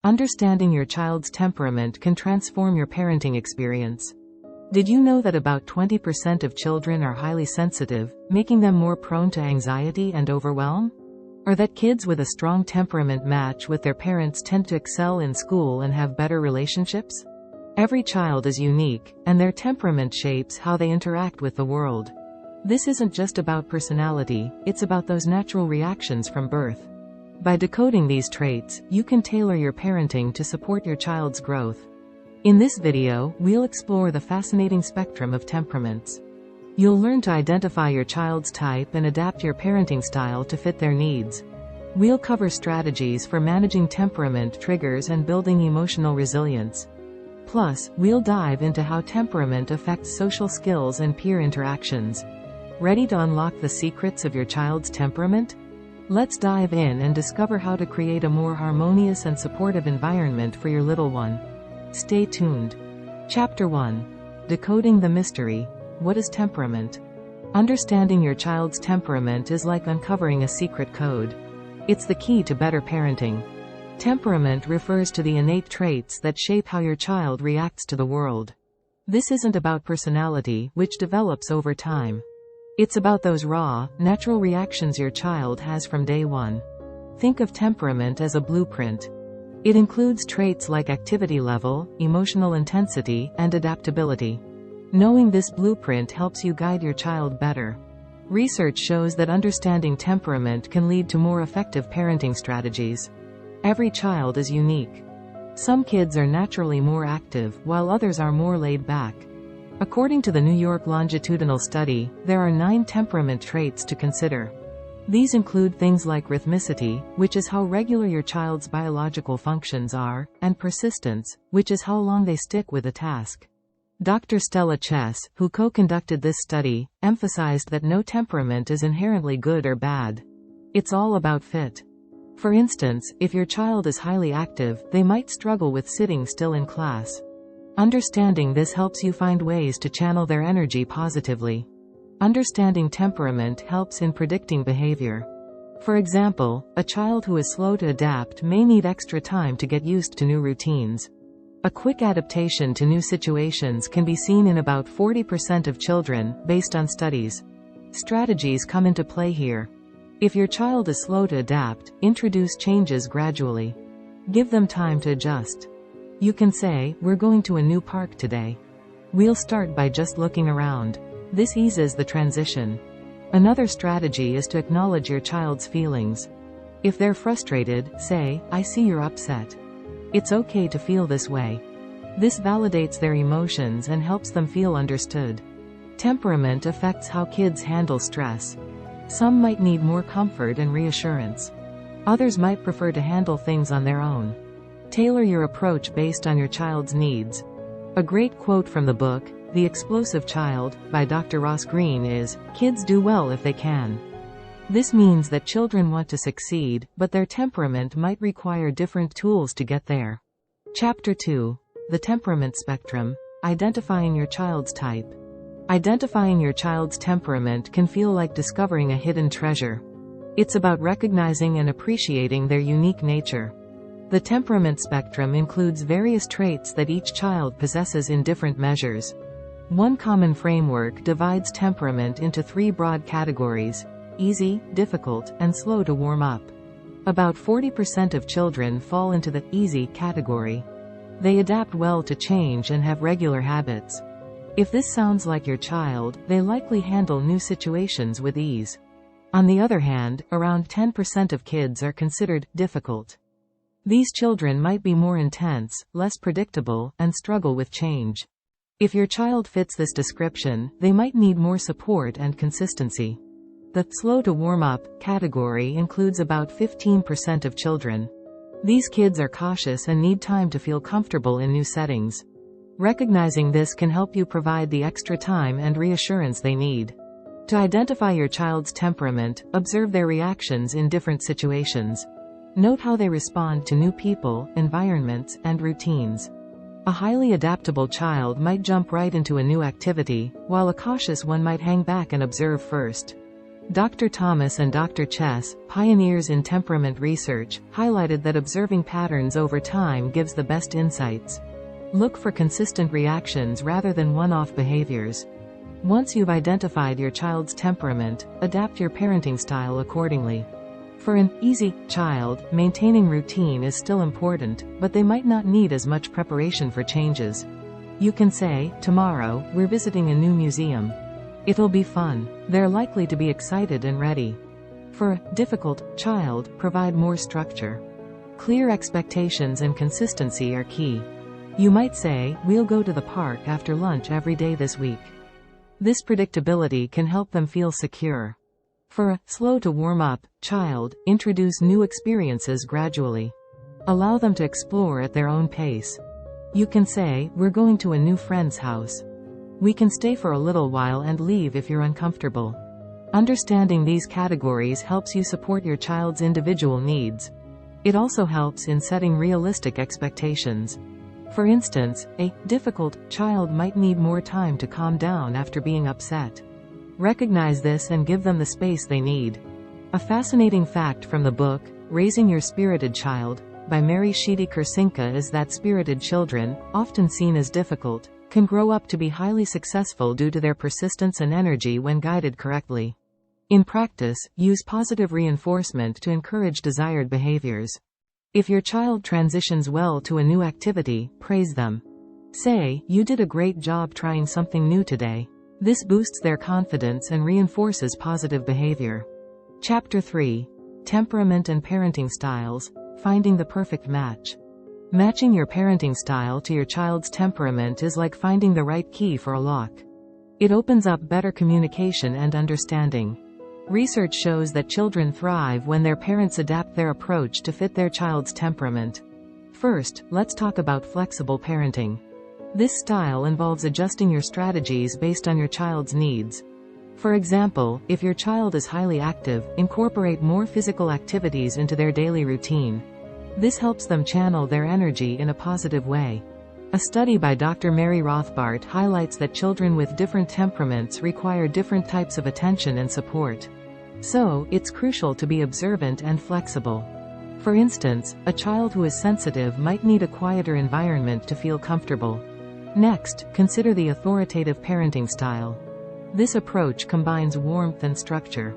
Understanding your child's temperament can transform your parenting experience. Did you know that about 20% of children are highly sensitive, making them more prone to anxiety and overwhelm? Or that kids with a strong temperament match with their parents tend to excel in school and have better relationships? Every child is unique, and their temperament shapes how they interact with the world. This isn't just about personality, it's about those natural reactions from birth. By decoding these traits, you can tailor your parenting to support your child's growth. In this video, we'll explore the fascinating spectrum of temperaments. You'll learn to identify your child's type and adapt your parenting style to fit their needs. We'll cover strategies for managing temperament triggers and building emotional resilience. Plus, we'll dive into how temperament affects social skills and peer interactions. Ready to unlock the secrets of your child's temperament? Let's dive in and discover how to create a more harmonious and supportive environment for your little one. Stay tuned. Chapter 1. Decoding the Mystery. What is temperament? Understanding your child's temperament is like uncovering a secret code. It's the key to better parenting. Temperament refers to the innate traits that shape how your child reacts to the world. This isn't about personality, which develops over time. It's about those raw, natural reactions your child has from day one. Think of temperament as a blueprint. It includes traits like activity level, emotional intensity, and adaptability. Knowing this blueprint helps you guide your child better. Research shows that understanding temperament can lead to more effective parenting strategies. Every child is unique. Some kids are naturally more active, while others are more laid back. According to the New York longitudinal study, there are 9 temperament traits to consider. These include things like rhythmicity, which is how regular your child's biological functions are, and persistence, which is how long they stick with a task. Dr. Stella Chess, who co-conducted this study, emphasized that no temperament is inherently good or bad. It's all about fit. For instance, if your child is highly active, they might struggle with sitting still in class. Understanding this helps you find ways to channel their energy positively. Understanding temperament helps in predicting behavior. For example, a child who is slow to adapt may need extra time to get used to new routines. A quick adaptation to new situations can be seen in about 40% of children, based on studies. Strategies come into play here. If your child is slow to adapt, introduce changes gradually. Give them time to adjust. You can say, "We're going to a new park today. We'll start by just looking around." This eases the transition. Another strategy is to acknowledge your child's feelings. If they're frustrated, say, "I see you're upset. It's okay to feel this way." This validates their emotions and helps them feel understood. Temperament affects how kids handle stress. Some might need more comfort and reassurance. Others might prefer to handle things on their own. Tailor your approach based on your child's needs. A great quote from the book, The Explosive Child, by Dr. Ross Greene is, "Kids do well if they can." This means that children want to succeed, but their temperament might require different tools to get there. Chapter 2. The Temperament Spectrum. Identifying your child's type. Identifying your child's temperament can feel like discovering a hidden treasure. It's about recognizing and appreciating their unique nature. The temperament spectrum includes various traits that each child possesses in different measures. One common framework divides temperament into 3 broad categories: easy, difficult, and slow to warm up. About 40% of children fall into the easy category. They adapt well to change and have regular habits. If this sounds like your child, they likely handle new situations with ease. On the other hand, around 10% of kids are considered difficult. These children might be more intense, less predictable, and struggle with change. If your child fits this description, they might need more support and consistency. The slow to warm up category includes about 15% of children. These kids are cautious and need time to feel comfortable in new settings. Recognizing this can help you provide the extra time and reassurance they need. To identify your child's temperament, observe their reactions in different situations. Note how they respond to new people, environments, and routines. A highly adaptable child might jump right into a new activity, while a cautious one might hang back and observe first. Dr. Thomas and Dr. Chess, pioneers in temperament research, highlighted that observing patterns over time gives the best insights. Look for consistent reactions rather than one-off behaviors. Once you've identified your child's temperament, adapt your parenting style accordingly. For an easy child, maintaining routine is still important, but they might not need as much preparation for changes. You can say, "Tomorrow, we're visiting a new museum. It'll be fun." They're likely to be excited and ready. For a difficult child, provide more structure. Clear expectations and consistency are key. You might say, "We'll go to the park after lunch every day this week." This predictability can help them feel secure. For a slow to warm up child, introduce new experiences gradually. Allow them to explore at their own pace. You can say, "We're going to a new friend's house. We can stay for a little while and leave if you're uncomfortable." Understanding these categories helps you support your child's individual needs. It also helps in setting realistic expectations. For instance, a difficult child might need more time to calm down after being upset. Recognize this and give them the space they need. A fascinating fact from the book, Raising Your Spirited Child, by Mary Sheedy Kursinka is that spirited children, often seen as difficult, can grow up to be highly successful due to their persistence and energy when guided correctly. In practice, use positive reinforcement to encourage desired behaviors. If your child transitions well to a new activity, praise them. Say, "You did a great job trying something new today." This boosts their confidence and reinforces positive behavior. Chapter 3. Temperament and Parenting Styles, Finding the Perfect Match. Matching your parenting style to your child's temperament is like finding the right key for a lock. It opens up better communication and understanding. Research shows that children thrive when their parents adapt their approach to fit their child's temperament. First, let's talk about flexible parenting. This style involves adjusting your strategies based on your child's needs. For example, if your child is highly active, incorporate more physical activities into their daily routine. This helps them channel their energy in a positive way. A study by Dr. Mary Rothbart highlights that children with different temperaments require different types of attention and support. So, it's crucial to be observant and flexible. For instance, a child who is sensitive might need a quieter environment to feel comfortable. Next, consider the authoritative parenting style. This approach combines warmth and structure.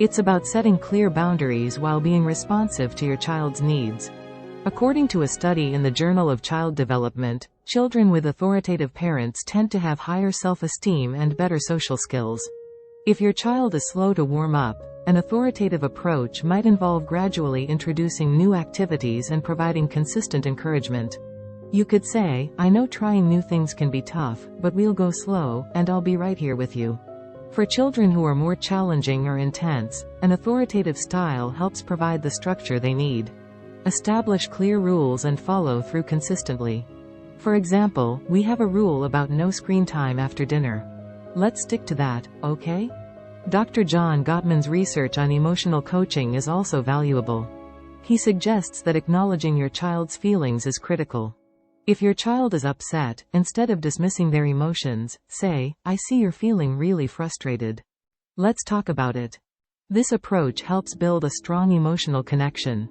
It's about setting clear boundaries while being responsive to your child's needs. According to a study in the Journal of Child Development, children with authoritative parents tend to have higher self-esteem and better social skills. If your child is slow to warm up, an authoritative approach might involve gradually introducing new activities and providing consistent encouragement. You could say, "I know trying new things can be tough, but we'll go slow, and I'll be right here with you." For children who are more challenging or intense, an authoritative style helps provide the structure they need. Establish clear rules and follow through consistently. For example, we have a rule about no screen time after dinner. Let's stick to that, okay? Dr. John Gottman's research on emotional coaching is also valuable. He suggests that acknowledging your child's feelings is critical. If your child is upset, instead of dismissing their emotions, say, "I see you're feeling really frustrated. Let's talk about it." This approach helps build a strong emotional connection.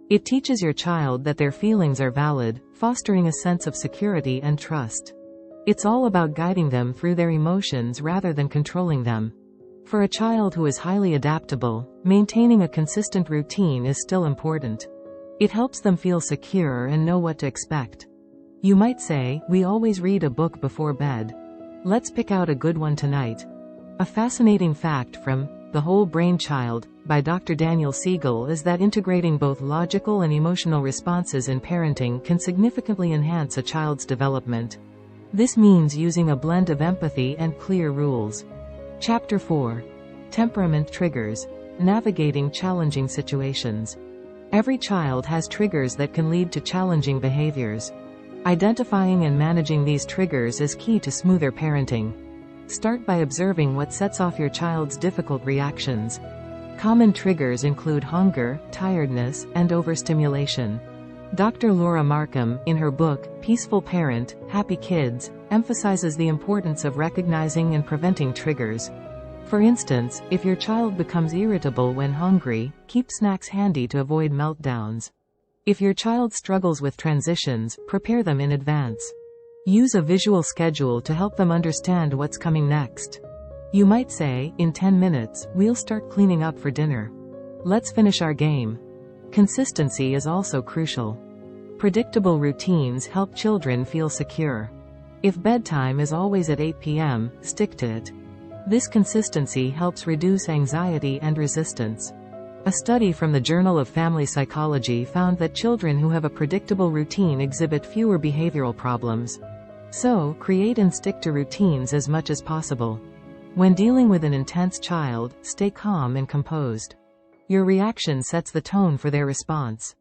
It teaches your child that their feelings are valid, fostering a sense of security and trust. It's all about guiding them through their emotions rather than controlling them. For a child who is highly adaptable, maintaining a consistent routine is still important. It helps them feel secure and know what to expect. You might say, "We always read a book before bed. Let's pick out a good one tonight." A fascinating fact from The Whole Brain Child, by Dr. Daniel Siegel is that integrating both logical and emotional responses in parenting can significantly enhance a child's development. This means using a blend of empathy and clear rules. Chapter 4. Temperament Triggers. Navigating Challenging Situations. Every child has triggers that can lead to challenging behaviors. Identifying and managing these triggers is key to smoother parenting. Start by observing what sets off your child's difficult reactions. Common triggers include hunger, tiredness, and overstimulation. Dr. Laura Markham, in her book, Peaceful Parent, Happy Kids, emphasizes the importance of recognizing and preventing triggers. For instance, if your child becomes irritable when hungry, keep snacks handy to avoid meltdowns. If your child struggles with transitions, prepare them in advance. Use a visual schedule to help them understand what's coming next. You might say, in 10 minutes, we'll start cleaning up for dinner. Let's finish our game. Consistency is also crucial. Predictable routines help children feel secure. If bedtime is always at 8 p.m., stick to it. This consistency helps reduce anxiety and resistance. A study from the Journal of Family Psychology found that children who have a predictable routine exhibit fewer behavioral problems. So, create and stick to routines as much as possible. When dealing with an intense child, stay calm and composed. Your reaction sets the tone for their response.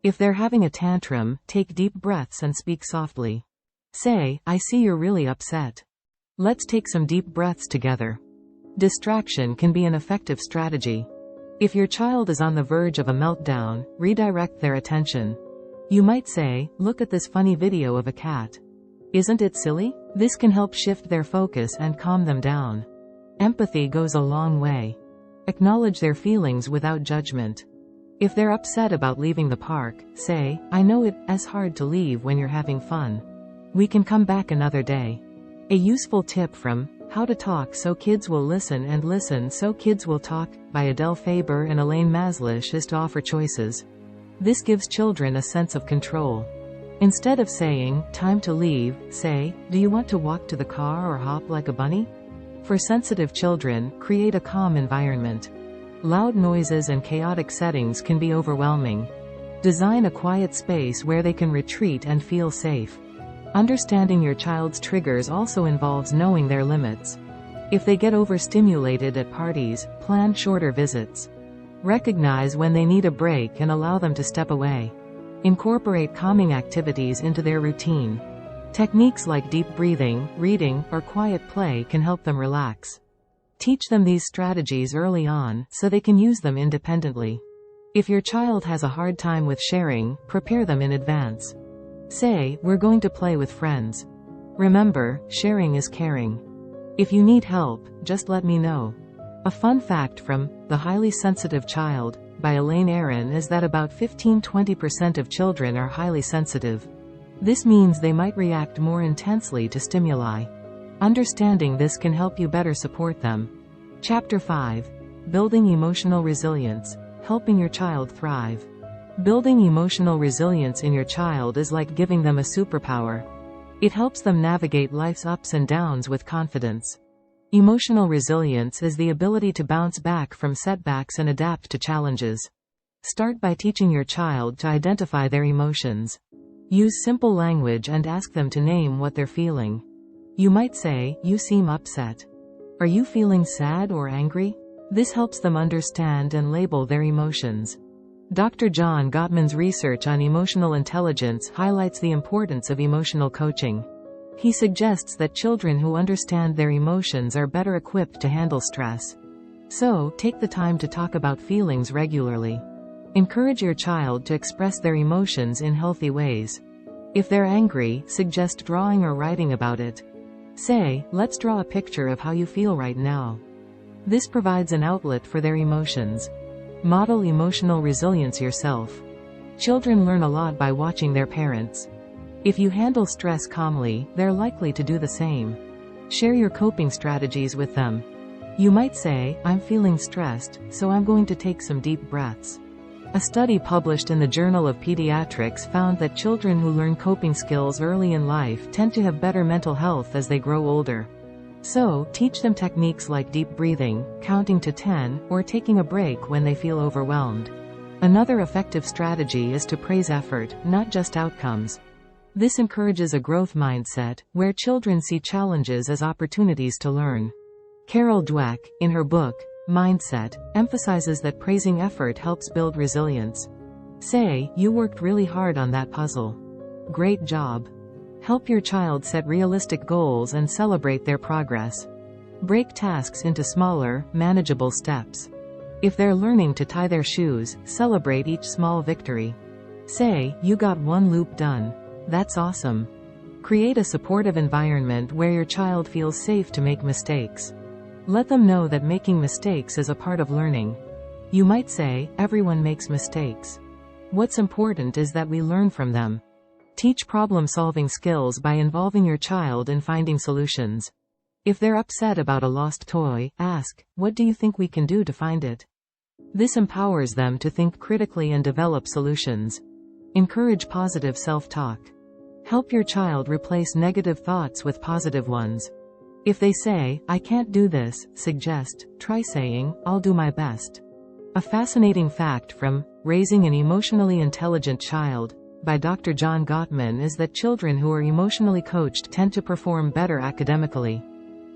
If they're having a tantrum, take deep breaths and speak softly. Say, "I see you're really upset. Let's take some deep breaths together." Distraction can be an effective strategy. If your child is on the verge of a meltdown, redirect their attention. You might say, "Look at this funny video of a cat. Isn't it silly?" This can help shift their focus and calm them down. Empathy goes a long way. Acknowledge their feelings without judgment. If they're upset about leaving the park, say, "I know it's hard to leave when you're having fun. We can come back another day." A useful tip from How to Talk So Kids Will Listen and Listen So Kids Will Talk by Adele Faber and Elaine Maslish is to offer choices. This gives children a sense of control. Instead of saying, "Time to leave," say, "Do you want to walk to the car or hop like a bunny?" For sensitive children, create a calm environment. Loud noises and chaotic settings can be overwhelming. Design a quiet space where they can retreat and feel safe. Understanding your child's triggers also involves knowing their limits. If they get overstimulated at parties, plan shorter visits. Recognize when they need a break and allow them to step away. Incorporate calming activities into their routine. Techniques like deep breathing, reading, or quiet play can help them relax. Teach them these strategies early on, so they can use them independently. If your child has a hard time with sharing, prepare them in advance. Say, "We're going to play with friends. Remember, sharing is caring. If you need help, just let me know." A fun fact from The Highly Sensitive Child by Elaine Aron is that about 15–20% of children are highly sensitive. This means they might react more intensely to stimuli. Understanding this can help you better support them. Chapter 5. Building Emotional Resilience. Helping your child thrive. Building emotional resilience in your child is like giving them a superpower. It helps them navigate life's ups and downs with confidence. Emotional resilience is the ability to bounce back from setbacks and adapt to challenges. Start by teaching your child to identify their emotions. Use simple language and ask them to name what they're feeling. You might say, "You seem upset. Are you feeling sad or angry?" This helps them understand and label their emotions. Dr. John Gottman's research on emotional intelligence highlights the importance of emotional coaching. He suggests that children who understand their emotions are better equipped to handle stress. So, take the time to talk about feelings regularly. Encourage your child to express their emotions in healthy ways. If they're angry, suggest drawing or writing about it. Say, "Let's draw a picture of how you feel right now." This provides an outlet for their emotions. Model emotional resilience yourself. Children learn a lot by watching their parents. If you handle stress calmly, they're likely to do the same. Share your coping strategies with them. You might say, "I'm feeling stressed, so I'm going to take some deep breaths." A study published in the Journal of Pediatrics found that children who learn coping skills early in life tend to have better mental health as they grow older. So, teach them techniques like deep breathing, counting to 10, or taking a break when they feel overwhelmed. Another effective strategy is to praise effort, not just outcomes. This encourages a growth mindset, where children see challenges as opportunities to learn. Carol Dweck, in her book, Mindset, emphasizes that praising effort helps build resilience. Say, "You worked really hard on that puzzle. Great job." Help your child set realistic goals and celebrate their progress. Break tasks into smaller, manageable steps. If they're learning to tie their shoes, celebrate each small victory. Say, "You got one loop done. That's awesome." Create a supportive environment where your child feels safe to make mistakes. Let them know that making mistakes is a part of learning. You might say, everyone makes mistakes. What's important is that we learn from them. Teach problem-solving skills by involving your child in finding solutions. If they're upset about a lost toy, ask, what do you think we can do to find it? This empowers them to think critically and develop solutions. Encourage positive self-talk. Help your child replace negative thoughts with positive ones. If they say, I can't do this, suggest, try saying, I'll do my best. A fascinating fact from Raising an Emotionally Intelligent Child by Dr. John Gottman is that children who are emotionally coached tend to perform better academically.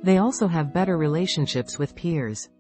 They also have better relationships with peers.